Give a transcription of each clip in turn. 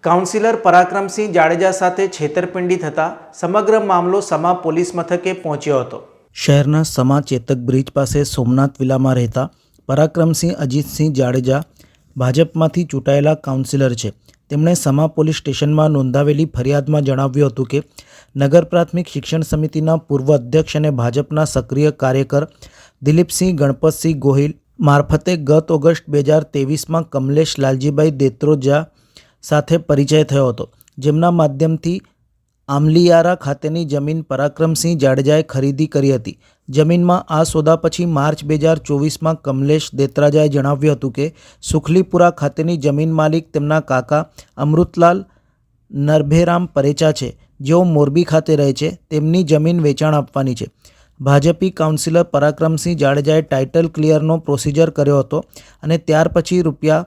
Councillor Parakramsinh Jadeja સાથે છેતરપિંડી થતાં સમગ્ર મામલો સમા પોલીસ મથકે પહોંચ્યો હતો। શહેરના સમા ચેતક બ્રિજ પાસે સોમનાથ વિલામાં રહેતા પરાક્રમસિંહ અજીતસિંહ જાડેજા ભાજપમાંથી ચૂંટાયેલા કાઉન્સિલર છે। તેમણે સમા પોલીસ સ્ટેશનમાં નોંધાવેલી ફરિયાદમાં જણાવ્યું હતું કે નગર પ્રાથમિક શિક્ષણ સમિતિના પૂર્વ અધ્યક્ષ અને ભાજપના સક્રિય કાર્યકર દિલીપસિંહ ગણપતસિંહ ગોહિલ મારફતે ગત ઓગસ્ટ 2023માં કમલેશ લાલજીભાઈ દેત્રોજા સાથે પરિચય થયો હતો, જેમના માધ્યમથી આમલીયારા ખાતેની જમીન પરાક્રમસિંહ જાડેજાએ ખરીદી કરી હતી। જમીનમાં આ સોદા પછી માર્ચ 2024માં કમલેશ દેત્રાજાએ જણાવ્યું હતું કે સુખલીપુરા ખાતેની જમીન માલિક તેમના કાકા અમૃતલાલ નરભેરામ પરેચા છે, જેઓ મોરબી ખાતે રહે છે। તેમની જમીન વેચાણ આપવાની છે। ભાજપી કાઉન્સિલર પરાક્રમસિંહ જાડેજાએ ટાઇટલ ક્લિયરનો પ્રોસિજર કર્યો હતો અને ત્યાર પછી રૂપિયા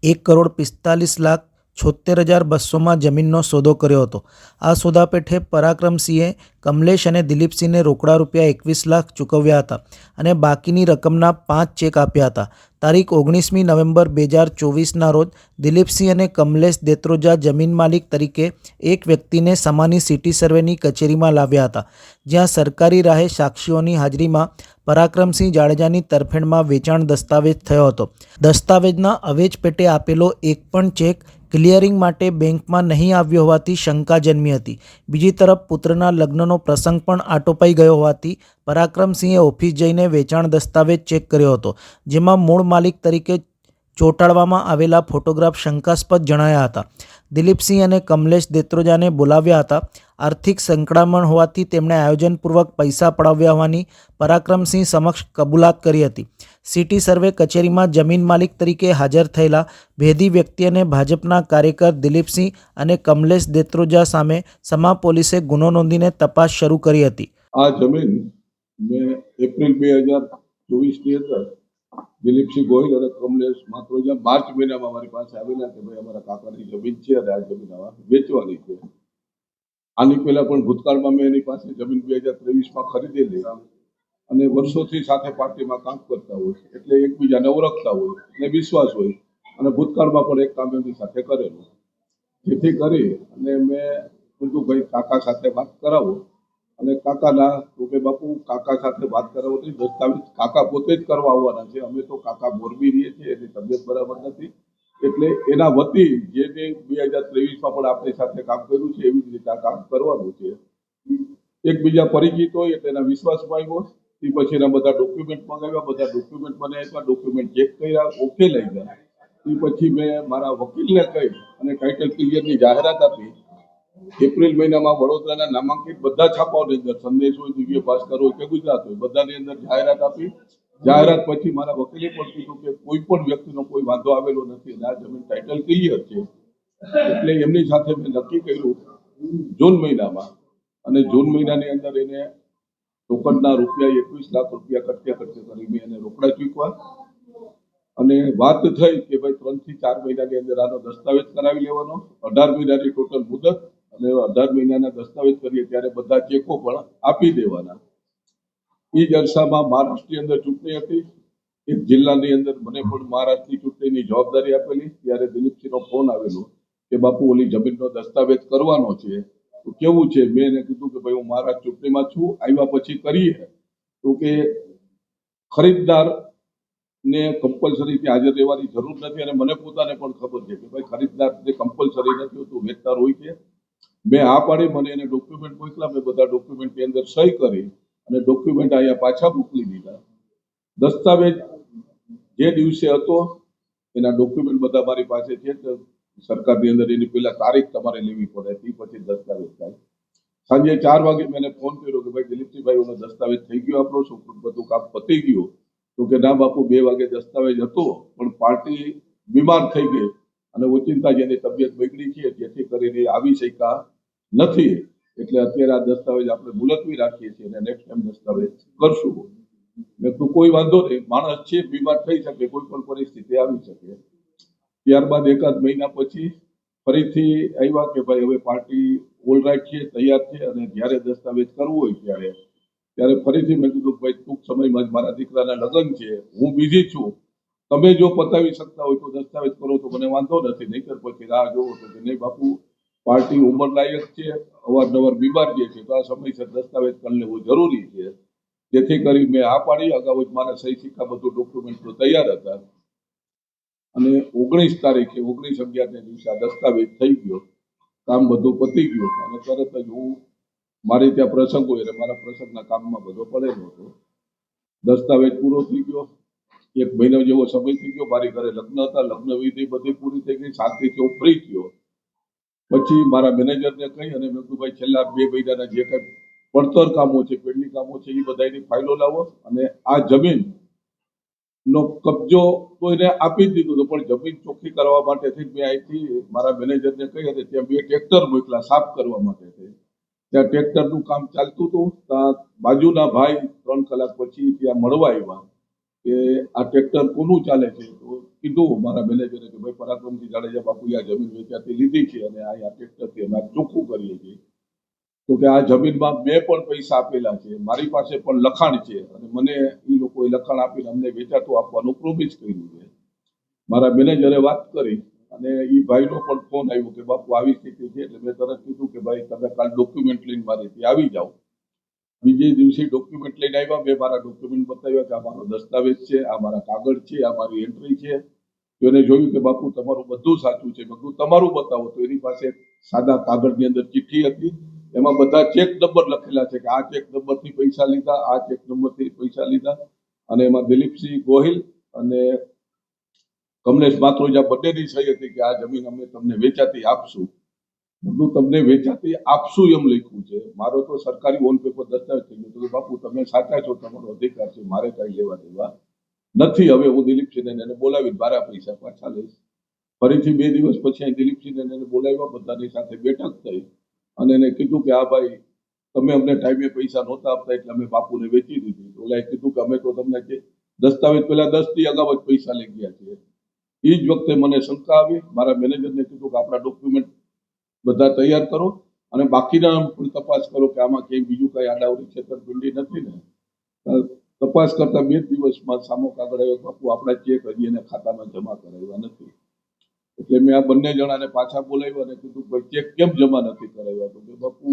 1,45,76,200માં જમીનનો સોદો કર્યો હતો। આ સોદા પેઠે પરાક્રમસિંહે કમલેશ અને દિલીપસિંહને રોકડા રૂપિયા 21 લાખ ચૂકવ્યા હતા અને બાકીની રકમના 5 ચેક આપ્યા હતા। તારીખ 19મી નવેમ્બર 2024ના રોજ દિલીપસિંહ અને કમલેશ દેત્રોજા જમીન માલિક તરીકે એક વ્યક્તિને સમાની સિટી સર્વેની કચેરીમાં લાવ્યા હતા, જ્યાં સરકારી રાહે સાક્ષીઓની હાજરીમાં પરાક્રમસિંહ જાડેજાની તરફેણમાં વેચાણ દસ્તાવેજ થયો હતો। દસ્તાવેજના અવેજ પેટે આપેલો એક પણ ચેક ક્લિયરિંગ માટે બેંકમાં નહીં આવ્યો હોવાથી શંકા જન્મી હતી। બીજી તરફ પુત્રના લગ્નનો પ્રસંગ પણ આટોપાઈ ગયો હોવાથી પરાક્રમસિંહે ઓફિસ જઈને વેચાણ દસ્તાવેજ ચેક કર્યો હતો, જેમાં મૂળ માલિક તરીકે ચોંટાડવામાં આવેલા ફોટોગ્રાફ શંકાસ્પદ જણાયા હતા। દિલીપસિંહ અને કમલેશ દેત્રોજાને બોલાવ્યા હતા। આર્થિક સંકળામણ હોવાથી તેમણે આયોજનપૂર્વક પૈસા પડાવ્યા હોવાની પરાક્રમસિંહ સમક્ષ કબૂલાત કરી હતી। સિટી સર્વે કચેરીમાં જમીન માલિક તરીકે હાજર થયેલા ભેદી વ્યક્તિ અને ભાજપના કાર્યકર દિલીપસિંહ અને કમલેશ દેત્રોજા સામે સમા પોલીસે ગુનો નોંધીને તપાસ શરૂ કરી હતી। આ જમીન મેં એપ્રિલ 2024ની અંદર દિલીપસિંહ ગોહિલ અને કમલેશ માત્રોજા માર્ચ મહિનામાં મારી પાસે આવેલા કે ભાઈ અમારા કાકાની જમીન છે અને આ જમીન આવા વેચવાની છે। આની પહેલા પણ ભૂતકાળમાં મેં એની પાસે જમીન 2023માં ખરીદેલી અને વર્ષોથી સાથે પાર્ટીમાં કામ કરતા હોય એટલે એકબીજાને ઓળખતા હોય અને વિશ્વાસ હોય અને ભૂતકાળમાં પણ એક કામ એમની સાથે કરેલું, જેથી કરી અને મેં કીધું ભાઈ કાકા સાથે વાત કરાવો અને કાકાના કે બાપુ કાકા સાથે વાત કરાવવાની દસ્તાવેજ કાકા પોતે જ કરવા આવવાના છે। અમે તો કાકા મોરબી રહીએ છીએ, એની તબિયત બરાબર નથી એટલે એના વતી જેને 2023માં પણ આપણી સાથે કામ કર્યું છે એવી જ રીતે આ કામ કરવાનું છે। એકબીજા પરિચિત હોય એટલે એના વિશ્વાસમાં આવ્યો। તે પછી એના બધા ડોક્યુમેન્ટ મંગાવ્યા, બધા ડોક્યુમેન્ટ મને આપ્યા, ડોક્યુમેન્ટ ચેક કર્યા, ઓકે લઈ ગયા। તે પછી મેં મારા વકીલને કહી અને ટાઇટલ ક્લિયરની જાહેરાત આપી। એપ્રિલ મહિનામાં વડોદરાના નામાંકિત બધા છાપાઓની અંદર સંદેશ હોય, દિવ્ય ભાસ્કર હોય કે ગુજરાત હોય બધાની અંદર જાહેરાત આપી। જાહેરાત પછી મારા વકીલે પણ કીધું કે કોઈ પણ વ્યક્તિનો કોઈ વાંધો આવેલો નથી અને આ જમીન ટાઇટલ ક્લિયર છે, એટલે એમની સાથે મેં નક્કી કર્યું જૂન મહિનામાં અને જૂન મહિનાની અંદર એને ટોકનના રૂપિયા 21 લાખ રૂપિયા કટકે કરી મેં એને રોકડા ચૂકવા અને વાત થઈ કે ભાઈ 3 થી 4 મહિનાની અંદર આનો દસ્તાવેજ કરાવી લેવાનો। 18 મહિનાની ટોટલ મુદત અને 18 મહિનાના દસ્તાવેજ કરીએ ત્યારે બધા ચેકો પણ આપી દેવાના। એ જ અરસામાં મહારાષ્ટ્રની અંદર ચૂંટણી હતી, એક જિલ્લાની અંદર મને પણ મહારાષ્ટ્રની ચૂંટણીની જવાબદારી આપેલી। ત્યારે દિલીપસિંહનો ફોન આવેલો કે બાપુ ઓલી જમીનનો દસ્તાવેજ કરવાનો છે તો કેવું છે? મેં એને કીધું કે ભાઈ હું મહારાષ્ટ્ર ચૂંટણીમાં છું, આવ્યા પછી કરીએ તો કે ખરીદદાર ને કમ્પલસરી હાજર રહેવાની જરૂર નથી અને મને પોતાને પણ ખબર છે કે ભાઈ ખરીદદાર જે કમ્પલસરી નથી હોતું, વેચનાર હોય છે। મેં આ પાડી, મને એને ડોક્યુમેન્ટ મોકલા, મેં બધા ડોક્યુમેન્ટની અંદર સહી કરી અને ડોક્યુમેન્ટ અહીંયા પાછા મોકલી દીધા। દસ્તાવેજ જે દિવસે હતો એના ડોક્યુમેન્ટ બધા મારી પાસે છે, સરકારની અંદર એની પહેલા તારીખ તમારે લેવી પડે, તે પછી દસ્તાવેજ થાય। સાંજે 4 વાગે મેં ફોન કર્યો કે ભાઈ દિલીપસિંહભાઈ ઓનો દસ્તાવેજ થઈ ગયો, આપણો છોકરું બધું કામ પતી ગયું? તો કે ના બાપુ 2 વાગે દસ્તાવેજ હતો પણ પાર્ટી બીમાર થઈ ગઈ અને ઓચિંતા જેની તબિયત બગડી છે જેથી કરીને આવી શક્યા નથી, એટલે અત્યારે આ દસ્તાવેજ આપણે મુલતવી રાખીએ છીએ અને નેક્સ્ટ ટાઈમ દસ્તાવેજ કરશું। મેં તો કોઈ વાંધો નહીં, માણસ છે, બીમાર થઈ શકે, કોઈ પણ પરિસ્થિતિ આવી શકે। ત્યારબાદ એકાદ મહિના પછી ફરીથી આવ્યા કે ભાઈ હવે પાર્ટી ઓલરાઈટ છે, તૈયાર છે અને જ્યારે દસ્તાવેજ કરવું હોય ત્યારે ફરીથી મેં કીધું ભાઈ ટૂંક સમયમાં જ મારા દીકરાના લગ્ન છે, હું બીજી છું તમે જો પતાવી શકતા હોય તો દસ્તાવેજ કરો તો મને વાંધો નથી, નહીંતર પછી રાહ જોવો તો કે નહીં બાપુ પાર્ટી ઉંમર લાયક છે, અવારનવાર બીમાર જે છે, તો આ સમયસર દસ્તાવેજ કરી લેવું જરૂરી છે. જેથી કરી મેં આ પાડી. અગાઉ જ મારા સહી સિક્કા બધું ડોક્યુમેન્ટ તૈયાર હતા અને 19 તારીખે 19/11 દિવસે આ દસ્તાવેજ થઈ ગયો, કામ બધું પતી ગયું અને તરત જ હું મારી ત્યાં પ્રસંગ હોય એટલે મારા પ્રસંગના કામમાં બધો પડેલો હતો. દસ્તાવેજ પૂરો થઈ ગયો, 1 મહિનો જેવો સમય થઈ ગયો. મારી ઘરે લગ્ન હતા, લગ્ન વિધિ બધી પૂરી થઈ ગઈ, શાંતિથી હું ફ્રી થયો. પછી મારા મેનેજરને કહી અને મેં કીધું ભાઈ છેલ્લા 2 મહિનાના જે કંઈ પડતર કામો છે, પેન્ડિંગ કામો છે, એ બધાની ફાઇલો લાવો અને આ જમીન નો કબજો તો એને આપી જ દીધો હતો, પણ જમીન ચોખ્ખી કરવા માટે થઈ મેં અહીંથી મારા મેનેજરને કહી અને ત્યાં 2 ટ્રેક્ટર મોકલા સાફ કરવા માટે. ત્યાં ટ્રેક્ટરનું કામ ચાલતું હતું. ત્યાં બાજુના ભાઈ 3 કલાક પછી ત્યાં મળવા આવ્યા કે આ ટ્રેક્ટર કોનું ચાલે છે. તો કીધું મારા મેનેજરે કે ભાઈ પરાક્રમસિંહ જાડેજા બાપુ આ જમીન વેચાતી લીધી છે અને આ ટ્રેક્ટરથી અમે ચોખ્ખું કરીએ છીએ. તો કે આ જમીનમાં મેં પણ પૈસા આપેલા છે, મારી પાસે પણ લખાણ છે અને મને એ લોકોએ લખાણ આપીને અમને વેચાતું આપવાનું પ્રોમિસ કર્યું છે. મારા મેનેજરે વાત કરી અને એ ભાઈનો પણ ફોન આવ્યો કે બાપુ આવી સ્થિતિ છે. એટલે મેં તરત કીધું કે ભાઈ તમે કાલ ડોક્યુમેન્ટ લઈને મારી ત્યાં આવી જાઓ. બીજે દિવસે ડોક્યુમેન્ટ લઈને આવ્યા. મેં મારા ડોક્યુમેન્ટ બતાવ્યા કે આ મારો દસ્તાવેજ છે, આ મારા કાગળ છે, આ મારી એન્ટ્રી છે. તો એને જોયું કે બાપુ તમારું બધું સાચું છે. બધું તમારું બતાવો. તો એની પાસે સાદા કાગળની અંદર ચિઠ્ઠી હતી, એમાં બધા ચેક નંબર લખેલા છે કે આ ચેક નંબરથી પૈસા લીધા, આ ચેક નંબરથી પૈસા લીધા. અને એમાં દિલીપસિંહ ગોહિલ અને કમલેશ માત્રોજા બંનેની સહી હતી કે આ જમીન અમે તમને વેચાતી આપશું. બધું તમને વેચાતી આપશું એમ લખ્યું છે. મારો તો સરકારી ઓન પેપર દસ્તાવેજ થઈ ગયો. તો બાપુ તમે સાચા છો, તમારો અધિકાર છે, મારે કઈ લેવા દેવા નથી. હવે હું દિલીપસિંહને એને બોલાવી મારા પૈસા પાછા લઈશ. ફરીથી 2 દિવસ પછી અહીં દિલીપસિંહને એને બોલાવ્યા, બધાની સાથે બેઠક થઈ અને એને કીધું કે આ ભાઈ તમે અમને ટાઈમે પૈસા નહોતા આપતા એટલે અમે બાપુને વેચી દીધી. ઓલાએ કીધું કે અમે તો તમને દસ્તાવેજ પહેલા 10 દી અગાઉ જ પૈસા લઈ ગયા છે. એ જ વખતે મને શંકા આવી. મારા મેનેજરને કીધું કે આપણા ડોક્યુમેન્ટ બધા તૈયાર કરો અને બાકીના પણ તપાસ કરો કે આમાં ક્યાંય બીજું કઈ આડાવડી છેતરપિંડી નથી ને. તપાસ કરતા 2 દિવસમાં સામો કાગળ આવ્યો, બાપુ આપણા ચેક હજી એને ખાતામાં જમા કરાવ્યા નથી. એટલે મેં આ બંને જણાને પાછા બોલાવ્યા અને કીધું ભાઈ ચેક કેમ જમા નથી કરાવ્યા. તો કે બાપુ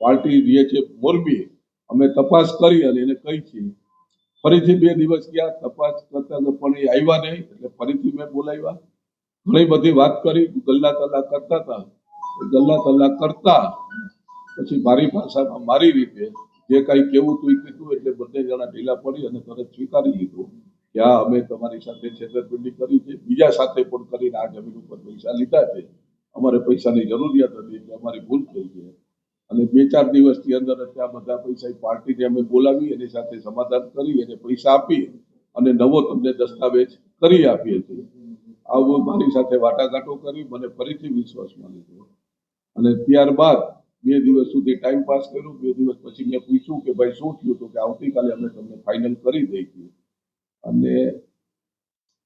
પાર્ટી રહે છે મોરબી, અમે તપાસ કરી અને એને કહી છે. ફરીથી 2 દિવસ ગયા, તપાસ કરતા પણ એ આવ્યા નહીં. એટલે ફરીથી મેં બોલાવ્યા, ઘણી બધી વાત કરી, ગલ્લા તલ્લા કરતા હતા. ગલ્લા તલ્લા કરતા પછી મારી ભાષામાં મારી રીતે જે કાંઈ કેવું તું એ કીધું. એટલે બંને જણા ઢીલા પડી અને તરત સ્વીકારી લીધું કે હા અમે તમારી સાથે છેતરપિંડી કરી છે, બીજા સાથે પણ કરીને આ જમીન ઉપર પૈસા લીધા છે, અમારે પૈસાની જરૂરિયાત હતી એટલે અમારી ભૂલ થઈ છે. અને 2-4 દિવસની અંદર ત્યાં બધા પૈસા પાર્ટીને અમે બોલાવી એની સાથે સમાધાન કરી એને પૈસા આપી અને નવો તમને દસ્તાવેજ કરી આપીએ છીએ. આવું મારી સાથે વાટાઘાટો કરી મને ફરીથી વિશ્વાસમાં લીધો અને ત્યારબાદ 2 દિવસ સુધી ટાઈમ પાસ કર્યો. 2 દિવસ પછી મેં પૂછ્યું કે ભાઈ શું થયું. તો કે આવતીકાલે અમે તમને ફાઇનલ કરી દઈશું. અને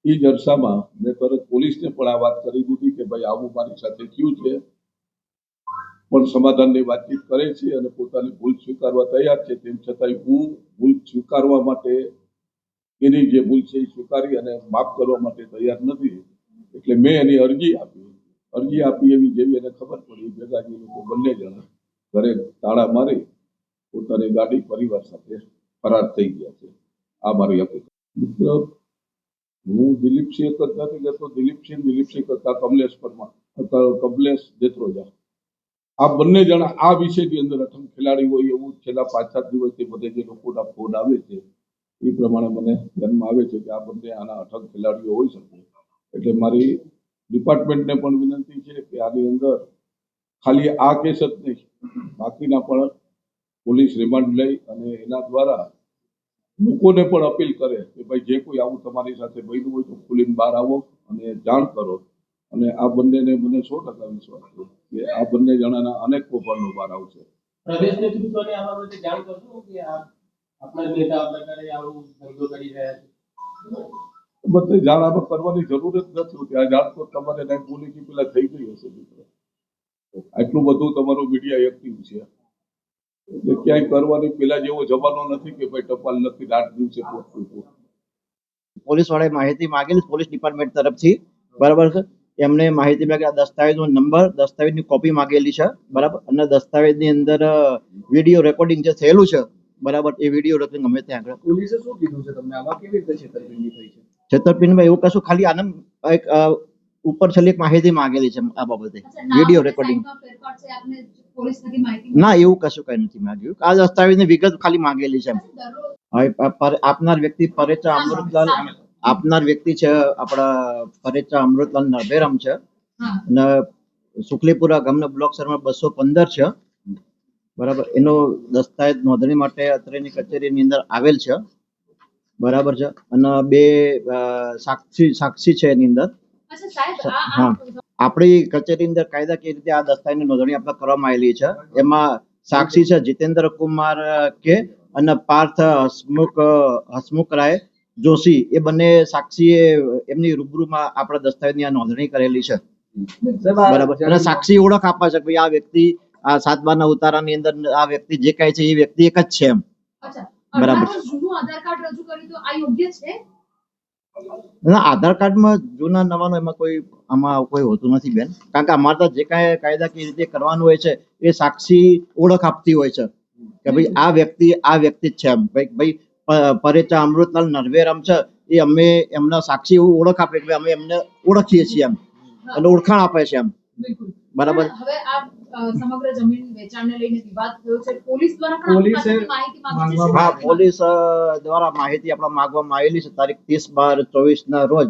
એ જ અરસામાં મેં તરત પોલીસને પણ આ વાત કરી દીધી કે ભાઈ આવું મારી સાથે થયું છે, પણ સમાધાનની વાતચીત કરે છે અને પોતાની ભૂલ સ્વીકારવા તૈયાર છે. તેમ છતાંય હું ભૂલ સ્વીકારવા માટે એની જે ભૂલ છે એ સ્વીકારી અને માફ કરવા માટે તૈયાર નથી. એટલે મેં એની અરજી આપી એવી જેવી એને ખબર પડી ભેગા જે લોકો બંને જણા ઘરે તાળા મારી પોતાની ગાડી પરિવાર સાથે ફરાર થઈ ગયા છે. આ મારી હકીકત. મતલબ હું દિલીપસિંહ એક જ નથી કહેતો, દિલીપસિંહ કરતા કમલેશ જેત્રોજા આ બંને જણા આ વિષયની અંદર અઠમ ખેલાડી હોય એવું છેલ્લા 5-7 દિવસથી બધે જે લોકોના ફોન આવે છે એ પ્રમાણે મને ધ્યાનમાં આવે છે કે આ બંને આના અઠમ ખેલાડીઓ હોઈ શકે. એટલે મારી ડિપાર્ટમેન્ટને પણ વિનંતી છે કે આની અંદર ખાલી આ કેસ જ નહીં, બાકીના પણ પોલીસ રિમાન્ડ લઈ અને એના દ્વારા લોકોને પણ અપીલ કરે કે ભાઈ જે કોઈ આવું તમારી સાથે બન્યું હોય તો ખુલીને બહાર આવો અને જાણ કરો. અને આ બંનેને મને 100% વિશ્વાસ છે કે આ બંને જણાના અનેક કૌભાંડો બહાર આવશે. પ્રદેશ નેતૃત્વને આ બાબતે જાણ કરશો કે આ આપણા નેતા આ પ્રકારે આવું ધંધો કરી રહ્યા છે? બધે જાણ આમાં કરવાની જરૂર જ નથી હોતી. આ જાણ તો તમારે નાઈ બોલીથી પેલા થઈ ગઈ હશે મિત્રો. આટલું બધું તમારું મીડિયા એક્ટિવ છે એટલે ક્યાંય કરવાની પેલા જેવો જમાનો નથી કે ભાઈ ટપાલ લખી 8 દિવસે પહોંચતું હતું. પોલીસ વાળાએ માહિતી માંગેલી પોલીસ ડિપાર્ટમેન્ટ તરફથી, બરાબર છે. એમને માહિતી માંગી આ દસ્તાવેજનો નંબર, દસ્તાવેજની કોપી માંગેલી છે, બરાબર. અને દસ્તાવેજની અંદર વિડીયો રેકોર્ડિંગ જે થયેલું છે, બરાબર, એ વિડીયો રેકોર્ડિંગ અમે ત્યાં આગળ. પોલીસે શું કીધું છે તમને? આમાં કેવી રીતે છેતરપિંડી થઈ છે? છેતરપિંડીમાં એવું કશું, ખાલી આનંદ એક ઉપર છેલ્લી એક માહિતી માંગેલી છે આ બાબતે, વિડીયો રેકોર્ડિંગ. ના, એવું કશું કઈ નથી માંગ્યું. આ દસ્તાવેજની વિગત ખાલી માંગેલી છે. આપનાર વ્યક્તિ પરેચા અમૃતલાલ, આપનાર વ્યક્તિ છે આપણા પરેચા અમૃતલાલ નરભેરામ છે, અને શુક્લીપુરા ગામના બ્લોક સરમાં 215 છે, બરાબર. એનો દસ્તાવેજ નોંધણી માટે અત્રેની કચેરીની અંદર આવેલ છે, બરાબર છે. અને 2 સાક્ષી છે એની અંદર. હા, આપણી કચેરી અંદર કાયદાકીય રીતે આ દસ્તાવેજની નોંધણી આપણે કરવામાં આવેલી છે. એમાં સાક્ષી છે જીતેન્દ્ર કુમાર કે અને પાર્થ હસમુખ રાય જોશી, એ બંને સાક્ષીએ એમની રૂબરૂમાં આપણા દસ્તાવેજની આ નોંધણી કરેલી છે, બરાબર. અને સાક્ષી ઓળખ આપે છે કે ભાઈ આ વ્યક્તિ આ 7/12 ઉતારાની અંદર આ વ્યક્તિ જે કહે છે એ વ્યક્તિ એક જ છે એમ, બરાબર. ના, આધાર કાર્ડમાં જૂના નવાનું એમાં કોઈ હોતું નથી બેન, કારણ કે અમારે તો જે કાંઈ કાયદાકીય રીતે કરવાનું હોય છે એ સાક્ષી ઓળખ આપતી હોય છે કે ભાઈ આ વ્યક્તિ જ છે એમ. ભાઈ પરેચા અમૃતલાલ નરભેરામ છે, એ અમે એમના સાક્ષી એવું ઓળખ આપે કે અમે એમને ઓળખીએ છીએ એમ, અને ઓળખાણ આપે છે એમ, બરાબર. હવે આ સમગ્ર જમીન વેચાણને લઈને વિવાદ થયો છે, પોલીસ દ્વારા પણ પોલીસે માહિતી માંગી છે. હા, પોલીસ દ્વારા માહિતી આપણે માંગવામાં આવેલી છે તારીખ 30/12/24 ના રોજ,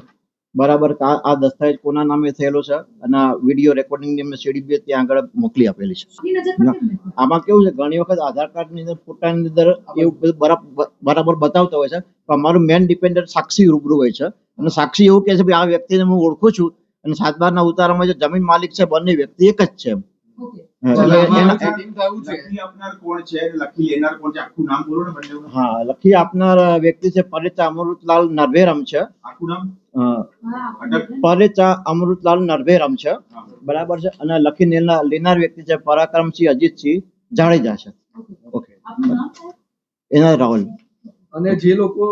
બરાબર. આ દસ્તાવેજ કોના નામે થયેલો છે અને વિડીયો રેકોર્ડિંગની અમે સીડી બી ત્યાં આગળ મોકલી આપેલી છે. આપની નજર પર કેમ નથી? આમાં કેવું છે, ઘણી વખત આધાર કાર્ડની અંદર ફોટાની અંદર એવું બધું બરાબર બતાવતા હોય છે, પણ અમારું મેન ડિપેન્ડન્ટ સાક્ષી રૂબરૂ હોય છે, અને સાક્ષી એવું કહે છે કે આ વ્યક્તિને હું ઓળખું છું, અને 7/12 ઉતારામાં જે જમીન માલિક છે બંને વ્યક્તિ એક જ છે એમ. ઓકે. હા, લખી આપનાર વ્યક્તિ છે પરેચા અમૃતલાલ નરભેરામ છે. પરેચા અમૃતલાલ નરભેરામ છે, બરાબર છે. અને લખી લેનાર વ્યક્તિ છે પરાક્રમસિંહ અજીતસિંહ જાડેજા છે. ઓકે, આપનું નામ છે? એના રાહુલ. અને જે લોકો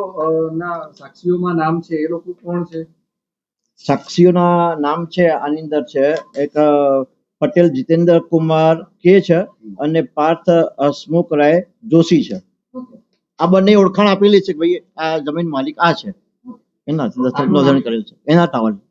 ના સાક્ષીઓમાં નામ છે એ લોકો કોણ છે? સાક્ષીઓના નામ છે આની અંદર છે એક પટેલ જીતેન્દ્ર કુમાર કે છે અને પાર્થ હસમુખ રાય જોશી છે. ઓકે. આ બંને ઓળખાણ આપેલી છે કે ભાઈ આ જમીન માલિક આ છે, એના દસ્તાવેજ નોંધણી કરેલ છે. એના ટાવલ.